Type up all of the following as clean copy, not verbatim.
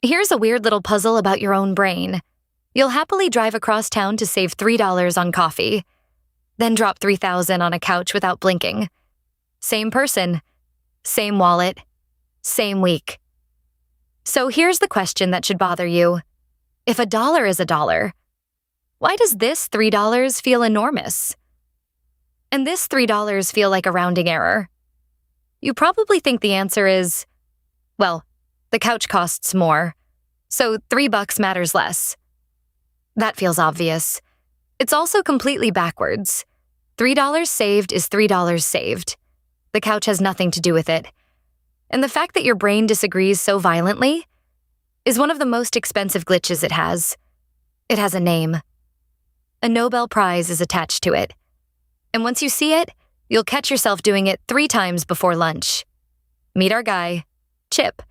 Here's a weird little puzzle about your own brain. You'll happily drive across town to save $3 on coffee, then drop $3,000 on a couch without blinking. Same person, same wallet, same week. So here's the question that should bother you. If a dollar is a dollar, why does this $3 feel enormous? And this $3 feel like a rounding error? You probably think the answer is, well, the couch costs more, so $3 matters less. That feels obvious. It's also completely backwards. $3 saved is $3 saved. The couch has nothing to do with it. And the fact that your brain disagrees so violently is one of the most expensive glitches it has. It has a name. A Nobel Prize is attached to it. And once you see it, you'll catch yourself doing it 3 times before lunch. Meet our guy. Chip.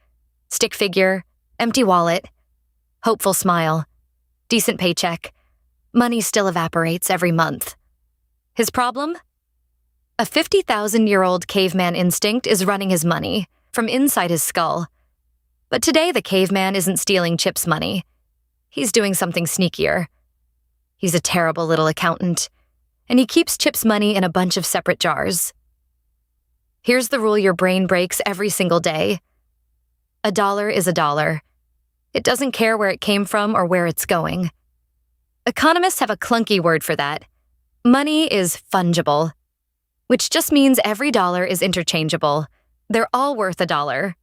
Stick figure. Empty wallet. Hopeful smile. Decent paycheck. Money still evaporates every month. His problem? A 50,000-year-old caveman instinct is running his money from inside his skull. But today the caveman isn't stealing Chip's money. He's doing something sneakier. He's a terrible little accountant, and he keeps Chip's money in a bunch of separate jars. Here's the rule your brain breaks every single day. A dollar is a dollar. It doesn't care where it came from or where it's going. Economists have a clunky word for that. Money is fungible, which just means every dollar is interchangeable. They're all worth a dollar.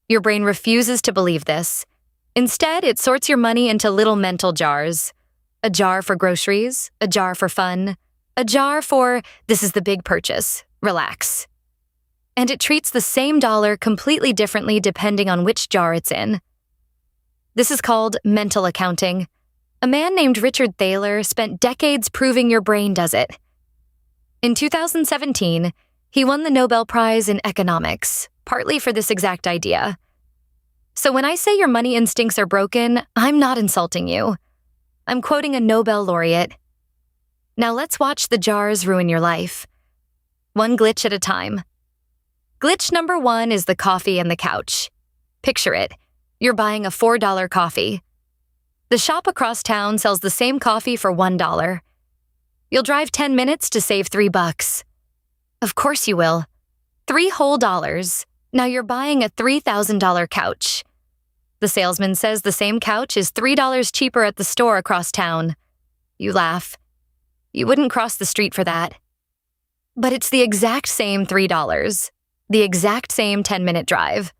Your brain refuses to believe this. Instead, it sorts your money into little mental jars. A jar for groceries, a jar for fun, a jar for, this is the big purchase, relax. And it treats the same dollar completely differently depending on which jar it's in. This is called mental accounting. A man named Richard Thaler spent decades proving your brain does it. In 2017, he won the Nobel Prize in economics, partly for this exact idea. So when I say your money instincts are broken, I'm not insulting you. I'm quoting a Nobel laureate. Now let's watch the jars ruin your life. One glitch at a time. Glitch number 1 is the coffee and the couch. Picture it. You're buying a $4 coffee. The shop across town sells the same coffee for $1. You'll drive 10 minutes to save $3. Of course you will. 3 whole dollars. Now you're buying a $3,000 couch. The salesman says the same couch is $3 cheaper at the store across town. You laugh. You wouldn't cross the street for that. But it's the exact same $3. The exact same 10-minute drive.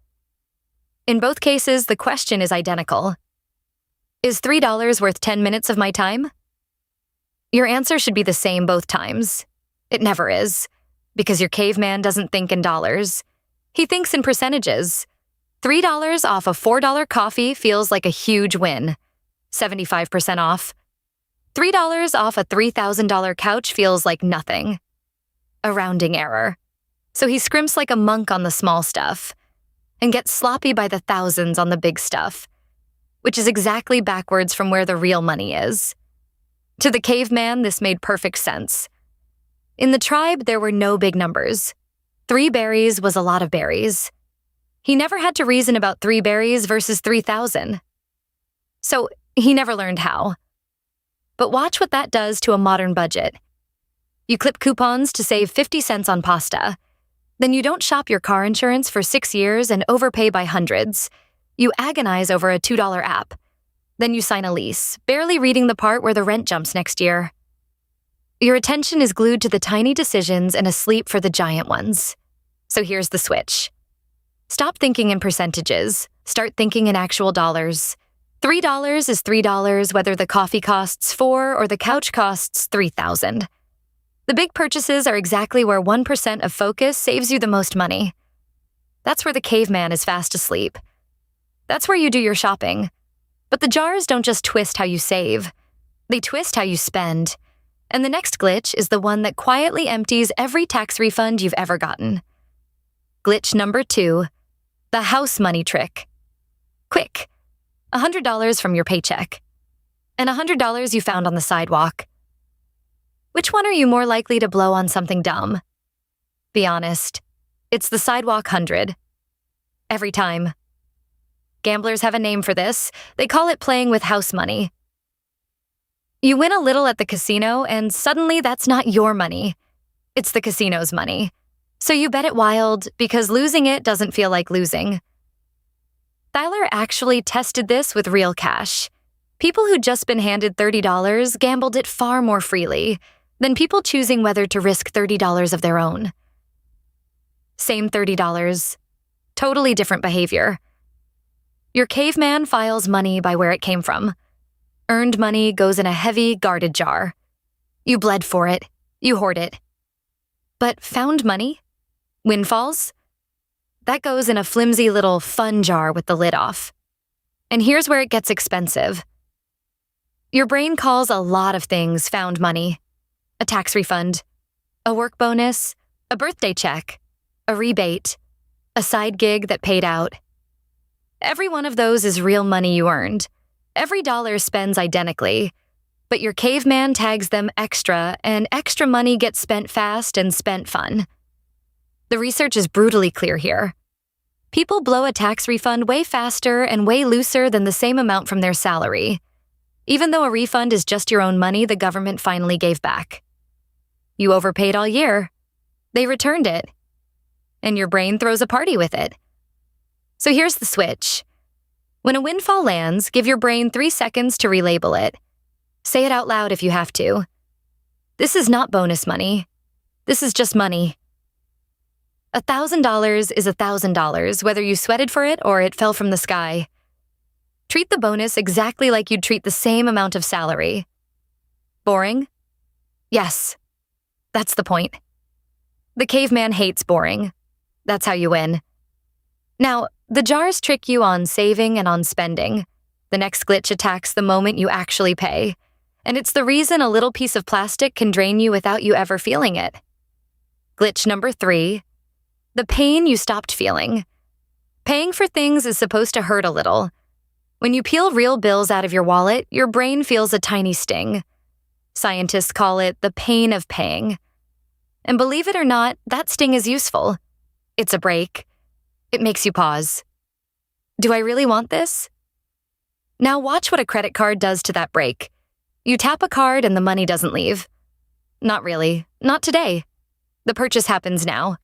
In both cases, the question is identical. Is $3 worth 10 minutes of my time? Your answer should be the same both times. It never is, because your caveman doesn't think in dollars. He thinks in percentages. $3 off a $4 coffee feels like a huge win. 75% off. $3 off a $3,000 couch feels like nothing. A rounding error. So he scrimps like a monk on the small stuff and gets sloppy by the thousands on the big stuff, which is exactly backwards from where the real money is. To the caveman, this made perfect sense. In the tribe, there were no big numbers. 3 berries was a lot of berries. He never had to reason about 3 berries versus 3,000. So he never learned how. But watch what that does to a modern budget. You clip coupons to save 50 cents on pasta. Then you don't shop your car insurance for 6 years and overpay by hundreds. You agonize over a $2 app. Then you sign a lease, barely reading the part where the rent jumps next year. Your attention is glued to the tiny decisions and asleep for the giant ones. So here's the switch. Stop thinking in percentages. Start thinking in actual dollars. $3 is $3 whether the coffee costs $4 or the couch costs $3,000. The big purchases are exactly where 1% of focus saves you the most money. That's where the caveman is fast asleep. That's where you do your shopping. But the jars don't just twist how you save. They twist how you spend. And the next glitch is the one that quietly empties every tax refund you've ever gotten. Glitch number 2, the house money trick. Quick, $100 from your paycheck. And $100 you found on the sidewalk. Which one are you more likely to blow on something dumb? Be honest. It's the sidewalk 100. Every time. Gamblers have a name for this. They call it playing with house money. You win a little at the casino, and suddenly that's not your money. It's the casino's money. So you bet it wild because losing it doesn't feel like losing. Thaler actually tested this with real cash. People who'd just been handed $30 gambled it far more freely than people choosing whether to risk $30 of their own. Same $30, totally different behavior. Your caveman files money by where it came from. Earned money goes in a heavy, guarded jar. You bled for it. You hoard it. But found money? Windfalls? That goes in a flimsy little fun jar with the lid off. And here's where it gets expensive. Your brain calls a lot of things found money. A tax refund, a work bonus, a birthday check, a rebate, a side gig that paid out. Every one of those is real money you earned. Every dollar spends identically, but your caveman tags them extra, and extra money gets spent fast and spent fun. The research is brutally clear here. People blow a tax refund way faster and way looser than the same amount from their salary, even though a refund is just your own money the government finally gave back. You overpaid all year. They returned it. And your brain throws a party with it. So here's the switch. When a windfall lands, give your brain 3 seconds to relabel it. Say it out loud if you have to. This is not bonus money. This is just money. $1,000 is $1,000, whether you sweated for it or it fell from the sky. Treat the bonus exactly like you'd treat the same amount of salary. Boring? Yes. That's the point. The caveman hates boring. That's how you win. Now, the jars trick you on saving and on spending. The next glitch attacks the moment you actually pay. And it's the reason a little piece of plastic can drain you without you ever feeling it. Glitch number 3. The pain you stopped feeling. Paying for things is supposed to hurt a little. When you peel real bills out of your wallet, your brain feels a tiny sting. Scientists call it the pain of paying. And believe it or not, that sting is useful. It's a break. It makes you pause. Do I really want this? Now watch what a credit card does to that break. You tap a card and the money doesn't leave. Not really. Not today. The purchase happens now.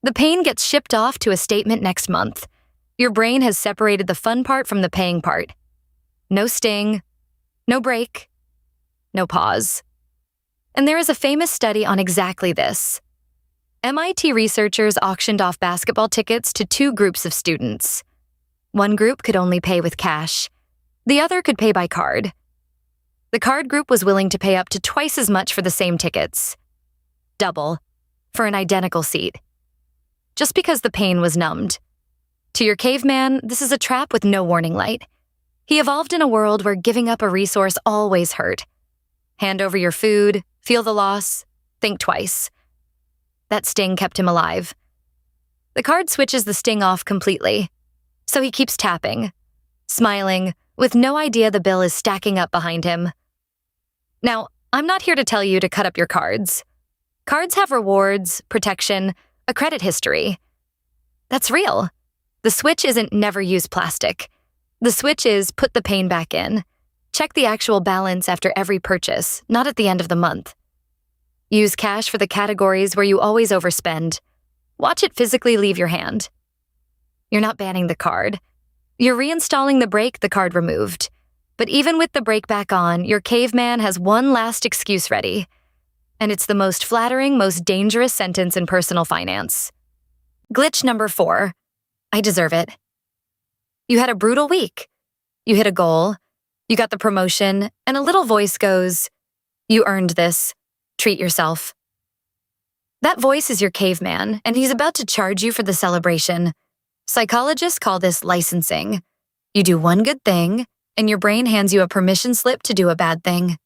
The pain gets shipped off to a statement next month. Your brain has separated the fun part from the paying part. No sting, no break, no pause. And there is a famous study on exactly this. MIT researchers auctioned off basketball tickets to 2 groups of students. One group could only pay with cash. The other could pay by card. The card group was willing to pay up to twice as much for the same tickets. Double, for an identical seat. Just because the pain was numbed. To your caveman, this is a trap with no warning light. He evolved in a world where giving up a resource always hurt. Hand over your food, feel the loss, think twice. That sting kept him alive. The card switches the sting off completely. So he keeps tapping, smiling, with no idea the bill is stacking up behind him. Now, I'm not here to tell you to cut up your cards. Cards have rewards, protection, a credit history. That's real. The switch isn't never use plastic. The switch is put the pain back in. Check the actual balance after every purchase, not at the end of the month. Use cash for the categories where you always overspend. Watch it physically leave your hand. You're not banning the card. You're reinstalling the break the card removed. But even with the break back on, your caveman has one last excuse ready. And it's the most flattering, most dangerous sentence in personal finance. Glitch number 4. I deserve it. You had a brutal week. You hit a goal. You got the promotion, and a little voice goes, "You earned this. Treat yourself." That voice is your caveman, and he's about to charge you for the celebration. Psychologists call this licensing. You do one good thing, and your brain hands you a permission slip to do a bad thing.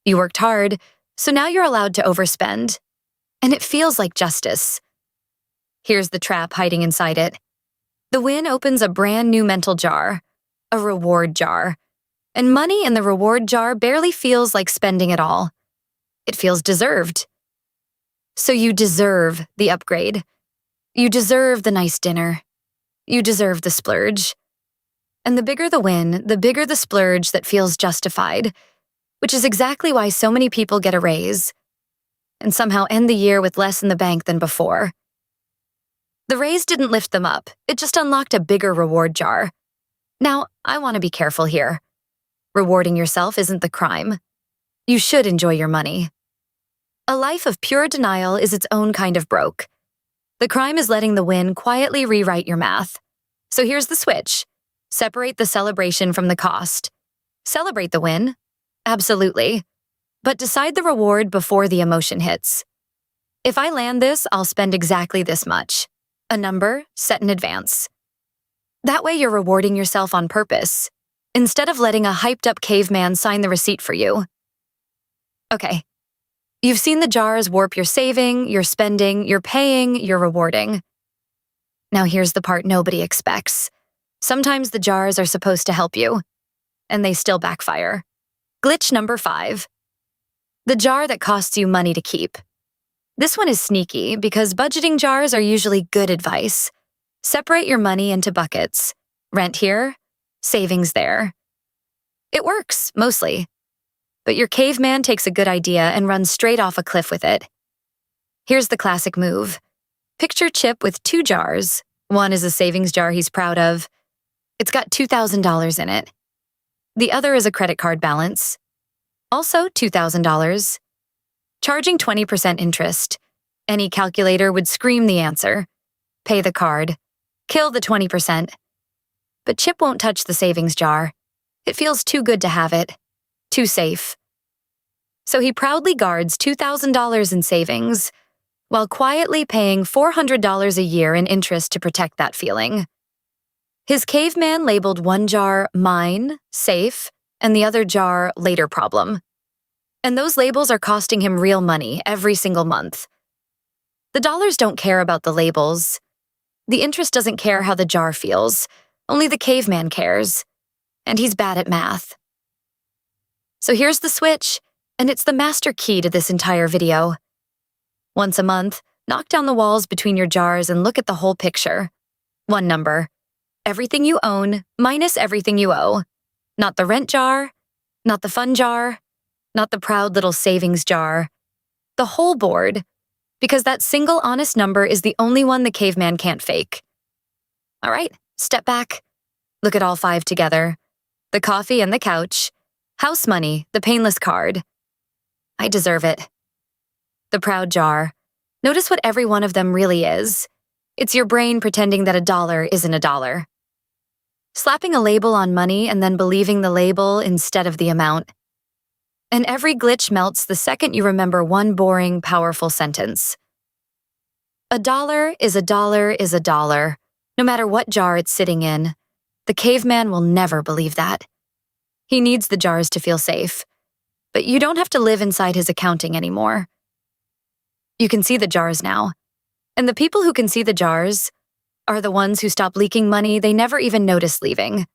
You worked hard, so now you're allowed to overspend. And it feels like justice. Here's the trap hiding inside it. The win opens a brand new mental jar, a reward jar. And money in the reward jar barely feels like spending at all. It feels deserved. So you deserve the upgrade. You deserve the nice dinner. You deserve the splurge. And the bigger the win, the bigger the splurge that feels justified, which is exactly why so many people get a raise and somehow end the year with less in the bank than before. The raise didn't lift them up, it just unlocked a bigger reward jar. Now, I want to be careful here. Rewarding yourself isn't the crime. You should enjoy your money. A life of pure denial is its own kind of broke. The crime is letting the win quietly rewrite your math. So here's the switch. Separate the celebration from the cost. Celebrate the win. Absolutely. But decide the reward before the emotion hits. If I land this, I'll spend exactly this much. A number set in advance. That way you're rewarding yourself on purpose, instead of letting a hyped-up caveman sign the receipt for you. Okay. You've seen the jars warp your saving, your spending, your paying, your rewarding. Now here's the part nobody expects. Sometimes the jars are supposed to help you, and they still backfire. Glitch number 5. The jar that costs you money to keep. This one is sneaky because budgeting jars are usually good advice. Separate your money into buckets. Rent here, savings there. It works, mostly. But your caveman takes a good idea and runs straight off a cliff with it. Here's the classic move. Picture Chip with 2 jars. One is a savings jar he's proud of. It's got $2,000 in it. The other is a credit card balance. Also $2,000. Charging 20% interest. Any calculator would scream the answer. Pay the card. Kill the 20%. But Chip won't touch the savings jar. It feels too good to have it. Too safe. So he proudly guards $2,000 in savings, while quietly paying $400 a year in interest to protect that feeling. His caveman labeled one jar mine, safe, and the other jar later problem. And those labels are costing him real money every single month. The dollars don't care about the labels. The interest doesn't care how the jar feels. Only the caveman cares. And he's bad at math. So here's the switch, and it's the master key to this entire video. Once a month, knock down the walls between your jars and look at the whole picture. One number. Everything you own minus everything you owe. Not the rent jar, not the fun jar, not the proud little savings jar. The whole board, because that single honest number is the only one the caveman can't fake. All right, step back. Look at all 5 together. The coffee and the couch. House money, the painless card. I deserve it. The proud jar. Notice what every one of them really is. It's your brain pretending that a dollar isn't a dollar. Slapping a label on money and then believing the label instead of the amount. And every glitch melts the second you remember one boring, powerful sentence. A dollar is a dollar is a dollar, no matter what jar it's sitting in. The caveman will never believe that. He needs the jars to feel safe. But you don't have to live inside his accounting anymore. You can see the jars now. And the people who can see the jars are the ones who stop leaking money they never even noticed leaving.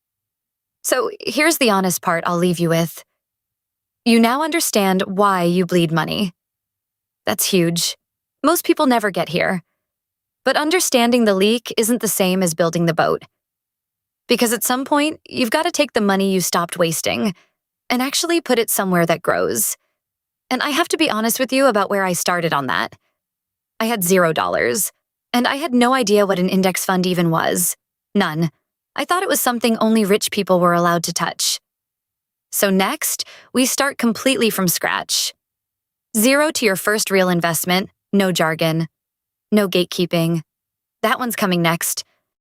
So here's the honest part I'll leave you with. You now understand why you bleed money. That's huge. Most people never get here. But understanding the leak isn't the same as building the boat. Because at some point, you've got to take the money you stopped wasting and actually put it somewhere that grows. And I have to be honest with you about where I started on that. I had $0, and I had no idea what an index fund even was. None. I thought it was something only rich people were allowed to touch. So next, we start completely from scratch. 0 to your first real investment, no jargon, no gatekeeping. That one's coming next.